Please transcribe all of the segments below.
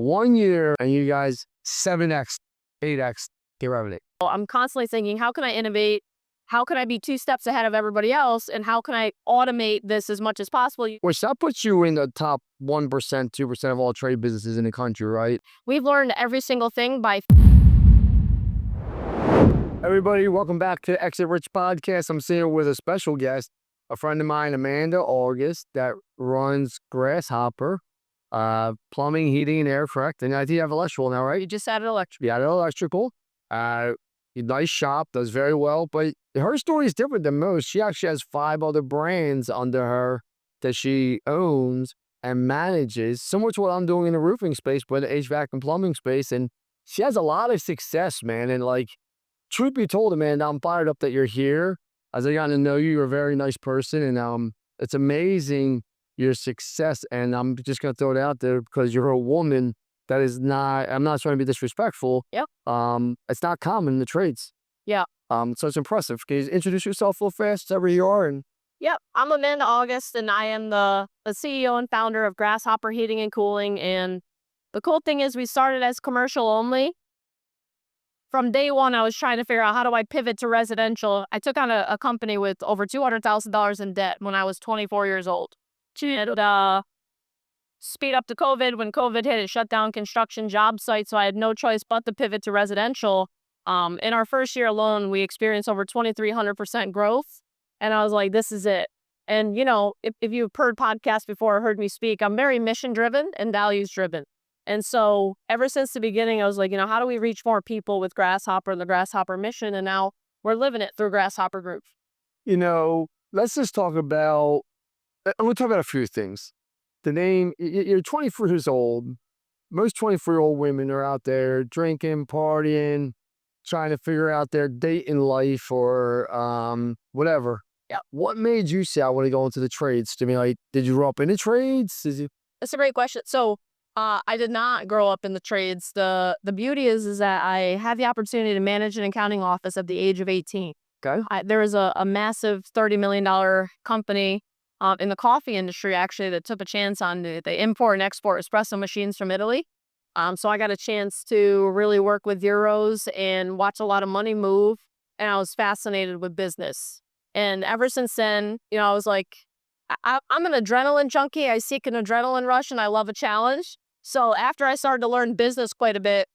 1 year and you guys 7x, 8x get revenue. I'm constantly thinking, how can I innovate? How can I be 2 steps ahead of everybody else? And how can I automate this as much as possible? Which that puts you in the top 1%, 2% of all trade businesses in the country, right? We've learned every single thing by... Everybody, welcome back to Exit Rich Podcast. I'm sitting with a special guest, a friend of mine, Amanda August, that runs Grasshopper, plumbing, heating, and air, correct? And I think you have electrical now, right? You just added electric. Yeah, electrical. Nice shop, does very well, but her story is different than most. She actually has 5 other brands under her that she owns and manages, similar to what I'm doing in the roofing space, but in the HVAC and plumbing space. And she has a lot of success, man. And like, truth be told, Amanda, I'm fired up that you're here. As I got to know you, you're a very nice person, and it's amazing your success. And I'm just gonna throw it out there because you're a woman. That is not, I'm not trying to be disrespectful. Yep. It's not common in the trades. Yeah. So it's impressive. Can you introduce yourself real fast, wherever you are? And Yep. I'm Amanda August, and I am the CEO and founder of Grasshopper Heating and Cooling. And the cool thing is we started as commercial only. From day one, I was trying to figure out, how do I pivot to residential? I took on a company with over $200,000 in debt when I was 24 years old. And speed up to COVID. When COVID hit, it shut down construction job sites, so I had no choice but to pivot to residential. In our first year alone, we experienced over 2,300% growth, and I was like, this is it. And, you know, if you've heard podcasts before or heard me speak, I'm very mission-driven and values-driven. And so ever since the beginning, I was like, you know, how do we reach more people with Grasshopper and the Grasshopper mission? And now we're living it through Grasshopper Group. you know, let's just talk about. I'm going to talk about a few things. The name. You're 24 years old. Most 24-year-old women are out there drinking, partying, trying to figure out their date in life or whatever. Yeah. What made you say, I want to go into the trades? To me, like, did you grow up in the trades? That's a great question. So I did not grow up in the trades. The beauty is that I had the opportunity to manage an accounting office at the age of 18. Okay. There was a massive $30 million company in the coffee industry, actually, that took a chance on the import and export espresso machines from Italy. So I got a chance to really work with euros and watch a lot of money move. And I was fascinated with business. And ever since then, you know, I was like, I'm an adrenaline junkie. I seek an adrenaline rush, and I love a challenge. So after I started to learn business quite a bit,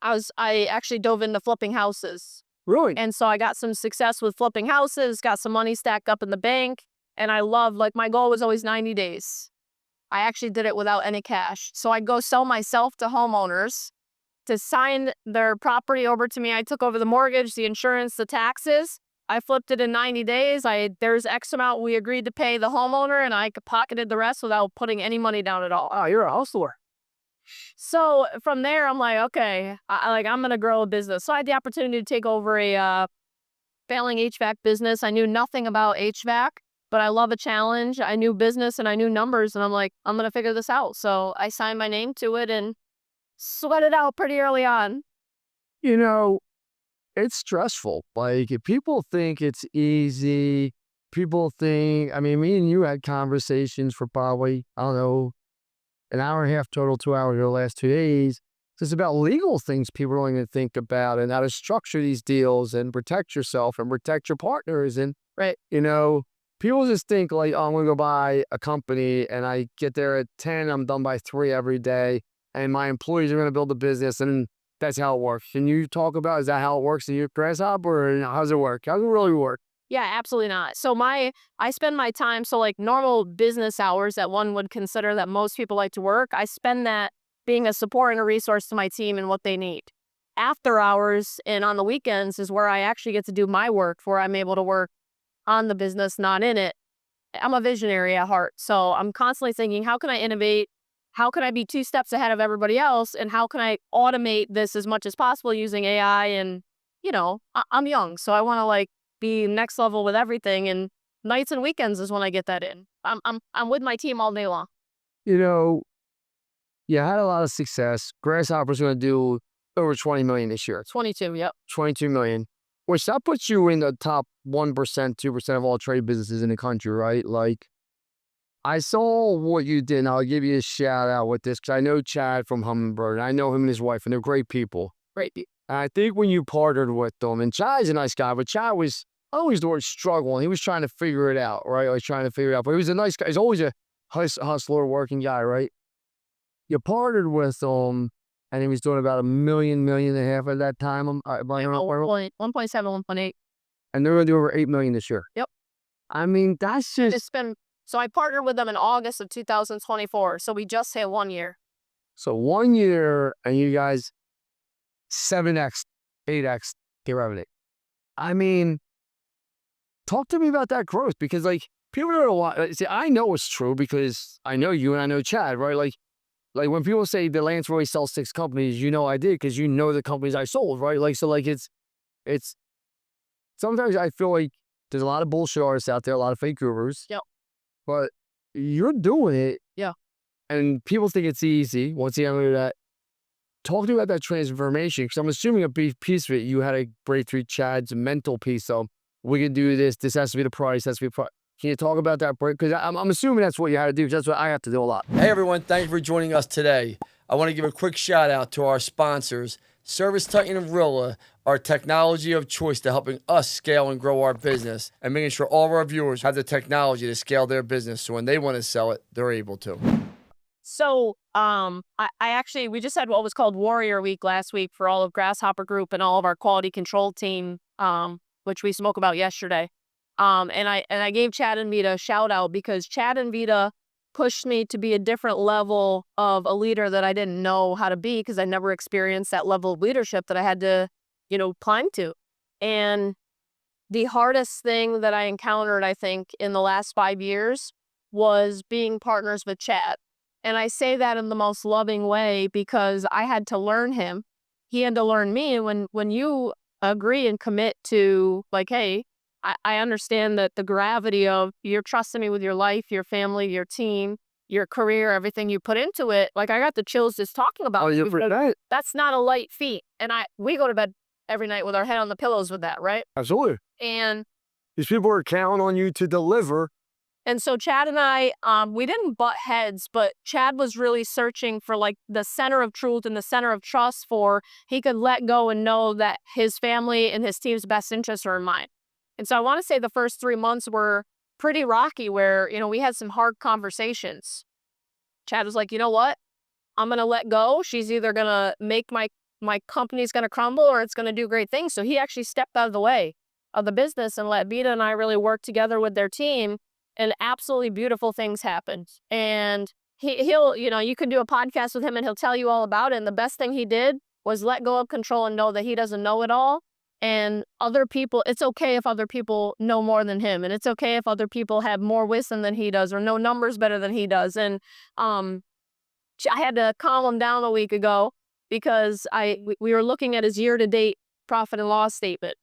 I actually dove into flipping houses. Really? And so I got some success with flipping houses, got some money stacked up in the bank. And I loved, like, my goal was always 90 days. I actually did it without any cash. So I'd go sell myself to homeowners to sign their property over to me. I took over the mortgage, the insurance, the taxes. I flipped it in 90 days. There's X amount we agreed to pay the homeowner, and I pocketed the rest without putting any money down at all. Oh, you're a hustler. So from there, I'm like, okay, I'm going to grow a business. So I had the opportunity to take over a failing HVAC business. I knew nothing about HVAC, but I love a challenge. I knew business and I knew numbers, and I'm like, I'm going to figure this out. So I signed my name to it and sweat it out pretty early on. You know, it's stressful. Like, if people think it's easy, people think, I mean, me and you had conversations for probably, I don't know, an hour and a half total, 2 hours the last 2 days. It's about legal things people don't even think about, and how to structure these deals and protect yourself and protect your partners. And, Right. you know, people just think like, oh, I'm going to go buy a company and I get there at 10, I'm done by 3 every day, and my employees are going to build a business, and that's how it works. Can you talk about, is that how it works in your Grasshopper, or how does it work? How does it really work? Yeah, absolutely not. So I spend my time, so like normal business hours that one would consider that most people like to work, I spend that being a support and a resource to my team and what they need. After hours and on the weekends is where I actually get to do my work, where I'm able to work on the business, not in it. I'm a visionary at heart. So I'm constantly thinking, how can I innovate? How can I be 2 steps ahead of everybody else? And how can I automate this as much as possible using AI? And, you know, I'm young, so I want to like be next level with everything. And nights and weekends is when I get that in. I'm with my team all day long. You know, you had a lot of success. Grasshopper's going to do over 20 million this year. 22, yep. 22 million. Which that puts you in the top 1%, 2% of all trade businesses in the country, right? Like, I saw what you did, and I'll give you a shout out with this because I know Chad from Hummingbird, and I know him and his wife, and they're great people. Great people. And I think when you partnered with them, and Chad's a nice guy, but Chad was, I always the word struggling. He was trying to figure it out, right? Like trying to figure it out, but he was a nice guy. He's always a hustler, working guy, right? You partnered with him, and he was doing about $1 million, $1.5 million at that time. 1.7, 1.8. And they're going to do over $8 million this year. Yep. I mean, that's just. It's been, so I partnered with them in August of 2024. So we just hit 1 year. So 1 year, and you guys 7x, 8x get revenue. I mean, talk to me about that growth because, like, people don't know why. See, I know it's true because I know you and I know Chad, right? Like when people say the Lance Roy sells 6 companies, you know I did because you know the companies I sold, right? Like, so, like, it's. Sometimes I feel like there's a lot of bullshit artists out there, a lot of fake gurus. Yep. But you're doing it. Yeah. And people think it's easy. Once you have that, talk to me about that transformation because I'm assuming a big piece of it, you had to break through Chad's mental piece. So we can do this. This has to be the price. Has to be the price. Can you talk about that break? Because I'm assuming that's what you had to do. That's what I have to do a lot. Hey everyone, thank you for joining us today. I want to give a quick shout out to our sponsors, Service Titan and Rilla, our technology of choice to helping us scale and grow our business and making sure all of our viewers have the technology to scale their business so when they want to sell it, they're able to. So I actually, we just had what was called Warrior Week last week for all of Grasshopper Group and all of our quality control team, which we spoke about yesterday. And I gave Chad and Vita a shout out because Chad and Vita pushed me to be a different level of a leader that I didn't know how to be because I never experienced that level of leadership that I had to, climb to. And the hardest thing that I encountered, I think, in the last 5 years was being partners with Chad. And I say that in the most loving way because I had to learn him. He had to learn me. And when you agree and commit to, like, hey, I understand that the gravity of you're trusting me with your life, your family, your team, your career, everything you put into it. Like, I got the chills just talking about it. That's not a light feat. And we go to bed every night with our head on the pillows with that, right? Absolutely. And these people are counting on you to deliver. And so Chad and I, we didn't butt heads, but Chad was really searching for like the center of truth and the center of trust for he could let go and know that his family and his team's best interests are in mind. And so I want to say the first 3 months were pretty rocky where, we had some hard conversations. Chad was like, you know what? I'm going to let go. She's either going to make my company's going to crumble or it's going to do great things. So he actually stepped out of the way of the business and let Vita and I really work together with their team. And absolutely beautiful things happened. And he'll, you can do a podcast with him and he'll tell you all about it. And the best thing he did was let go of control and know that he doesn't know it all. And other people, it's okay if other people know more than him. And it's okay if other people have more wisdom than he does or know numbers better than he does. And I had to calm him down a week ago because we were looking at his year-to-date profit and loss statement.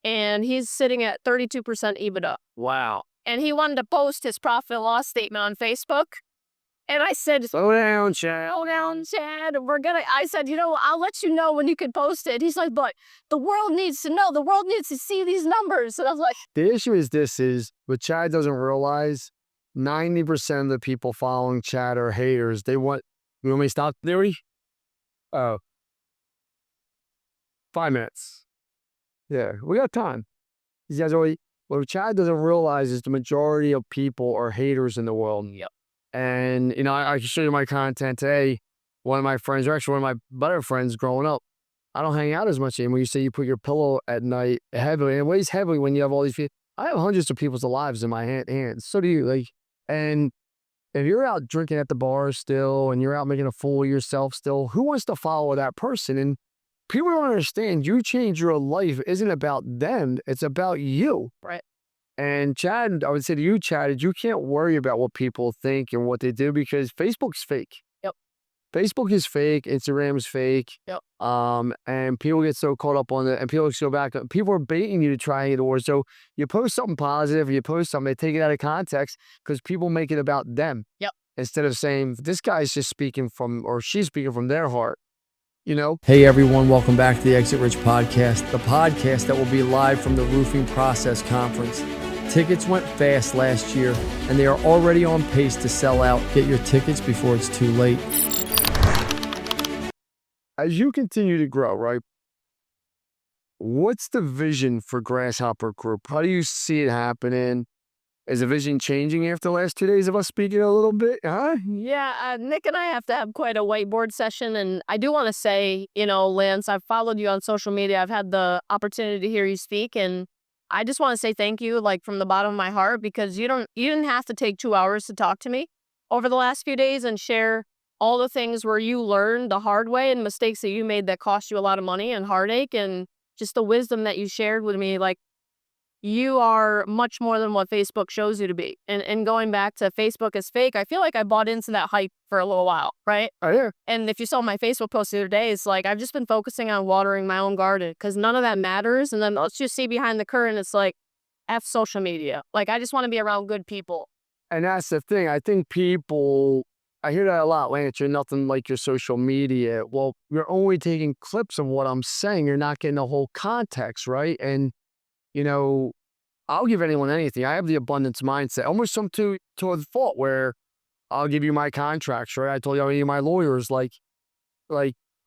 And he's sitting at 32% EBITDA. Wow. And he wanted to post his profit and loss statement on Facebook. And I said, slow down, Chad. Slow down, Chad. I said, I'll let you know when you can post it. He's like, but the world needs to know. The world needs to see these numbers. And I was like, the issue is what Chad doesn't realize, 90% of the people following Chad are haters. You want me to stop theory? Oh. 5 minutes. Yeah, we got time. You guys already. What Chad doesn't realize is the majority of people are haters in the world. Yep. And, I can show you my content today. One of my friends, or actually one of my better friends growing up, I don't hang out as much anymore. You say you put your pillow at night heavily, and it weighs heavily when you have all these people. I have hundreds of people's lives in my hands. So do you. And if you're out drinking at the bar still, and you're out making a fool of yourself still, who wants to follow that person? And people don't understand you change your life isn't about them. It's about you. Right. And Chad, I would say to you, Chad, you can't worry about what people think and what they do because Facebook's fake. Yep. Facebook is fake. Instagram is fake. Yep. And people get so caught up on it and people go back. People are baiting you to try it or so you post something positive, you post something, they take it out of context because people make it about them. Yep. Instead of saying this guy's just speaking from, or she's speaking from their heart. Hey everyone, welcome back to the Exit Rich podcast, the podcast that will be live from the Roofing Process Conference. Tickets went fast last year, and they are already on pace to sell out. Get your tickets before it's too late. As you continue to grow, right? What's the vision for Grasshopper Group? How do you see it happening? Is the vision changing after the last 2 days of us speaking a little bit? Huh? Yeah, Nick and I have to have quite a whiteboard session. And I do want to say, Lance, I've followed you on social media. I've had the opportunity to hear you speak. And I just want to say thank you, like from the bottom of my heart, because you didn't have to take 2 hours to talk to me over the last few days and share all the things where you learned the hard way and mistakes that you made that cost you a lot of money and heartache, and just the wisdom that you shared with me. Like, you are much more than what Facebook shows you to be. And going back to Facebook is fake, I feel like I bought into that hype for a little while, right? Oh, yeah. And if you saw my Facebook post the other day, it's like I've just been focusing on watering my own garden because none of that matters. And then let's just see behind the curtain, it's like F social media. Like, I just want to be around good people. And that's the thing. I think people, I hear that a lot, Lance, you're nothing like your social media. Well, you're only taking clips of what I'm saying. You're not getting the whole context, right? And, I'll give anyone anything. I have the abundance mindset, almost some to a fault where I'll give you my contracts, right? I told you I'll give you my lawyers. Like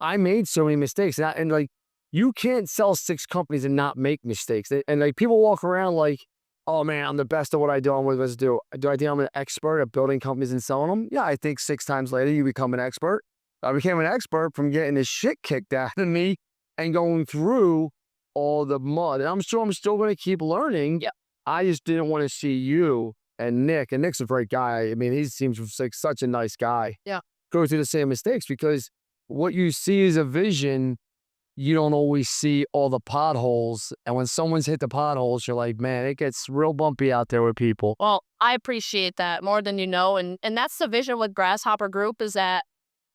I made so many mistakes. And like, you can't sell 6 companies and not make mistakes. And like, people walk around like, oh man, I'm the best at what I do. I'm what I do. Do I think I'm an expert at building companies and selling them? Yeah, I think 6 times later you become an expert. I became an expert from getting this shit kicked out of me and going through all the mud. And I'm sure I'm still going to keep learning. Yeah. I just didn't want to see you and Nick. And Nick's a great guy. I mean, he seems like such a nice guy. Yeah. Go through the same mistakes, because what you see is a vision. You don't always see all the potholes. And when someone's hit the potholes, you're like, man, it gets real bumpy out there with people. Well, I appreciate that more than you know. And that's the vision with Grasshopper Group, is that,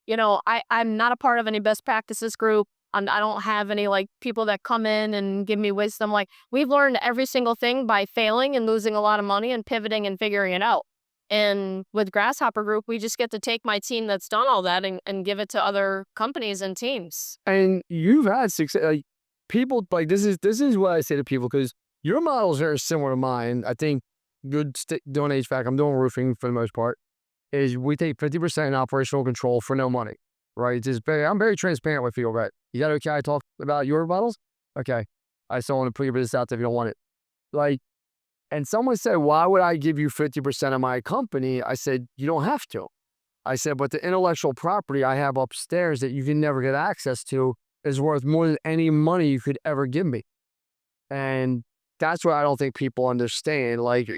I'm not a part of any best practices group. I don't have any like people that come in and give me wisdom. Like, we've learned every single thing by failing and losing a lot of money and pivoting and figuring it out. And with Grasshopper Group, we just get to take my team that's done all that and give it to other companies and teams. And you've had success. Like, people, like, this is what I say to people, because your model is very similar to mine. I think doing HVAC, I'm doing roofing for the most part, is we take 50% in operational control for no money, right? I'm very transparent with you, right? You got okay? I talk about your models? Okay. I still want to put your business out there if you don't want it. Like, and someone said, why would I give you 50% of my company? I said, you don't have to. I said, but the intellectual property I have upstairs that you can never get access to is worth more than any money you could ever give me. And that's what I don't think people understand. Like,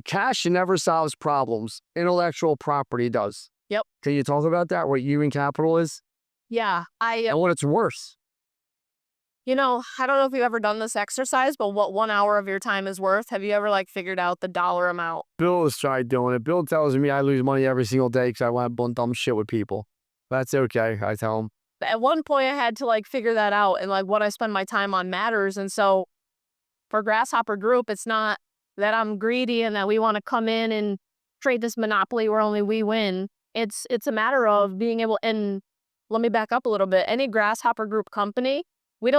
cash never solves problems. Intellectual property does. Yep. Can you talk about that? What human capital is? Yeah. And what it's worth. I don't know if you've ever done this exercise, but what 1 hour of your time is worth? Have you ever figured out the dollar amount? Bill has tried doing it. Bill tells me I lose money every single day because I want to blunt dumb shit with people. That's okay, I tell him. At one point I had to figure that out, and what I spend my time on matters. And so for Grasshopper Group, it's not that I'm greedy and that we want to come in and trade this monopoly where only we win. It's a matter of being able, and let me back up a little bit. Any Grasshopper Group company, we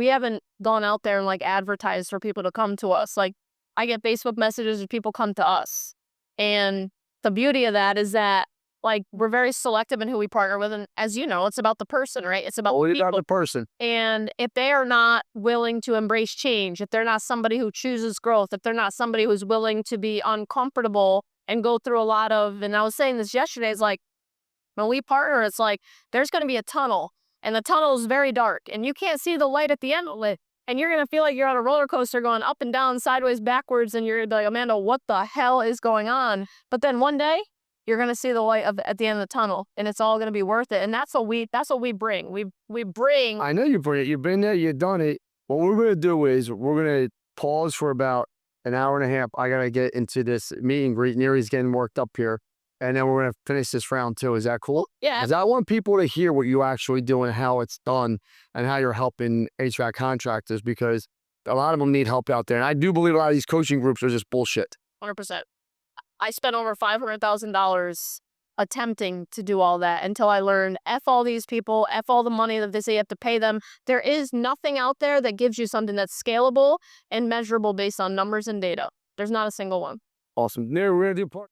haven't gone out there and advertised for people to come to us. I get Facebook messages and people come to us. And the beauty of that is that we're very selective in who we partner with. And as you know, it's about the person, right? It's about Only people. about the person. And if they are not willing to embrace change, if they're not somebody who chooses growth, if they're not somebody who's willing to be uncomfortable and go through a lot of, and I was saying this yesterday, it's when we partner, it's there's going to be a tunnel, and the tunnel is very dark, and you can't see the light at the end of it. And you're going to feel like you're on a roller coaster going up and down, sideways, backwards, and you're like, Amanda, what the hell is going on? But then one day, you're going to see the light at the end of the tunnel, and it's all going to be worth it. And that's what we bring. We bring. I know you bring it. You've been there. You've done it. What we're going to do is we're going to pause for about an hour and a half. I got to get into this meet and greet. Neri's getting worked up here. And then we're going to finish this round too. Is that cool? Yeah. Because I want people to hear what you actually do and how it's done and how you're helping HVAC contractors, because a lot of them need help out there. And I do believe a lot of these coaching groups are just bullshit. 100%. I spent over $500,000 attempting to do all that until I learned F all these people, F all the money that they say you have to pay them. There is nothing out there that gives you something that's scalable and measurable based on numbers and data. There's not a single one. Awesome. We're going to do part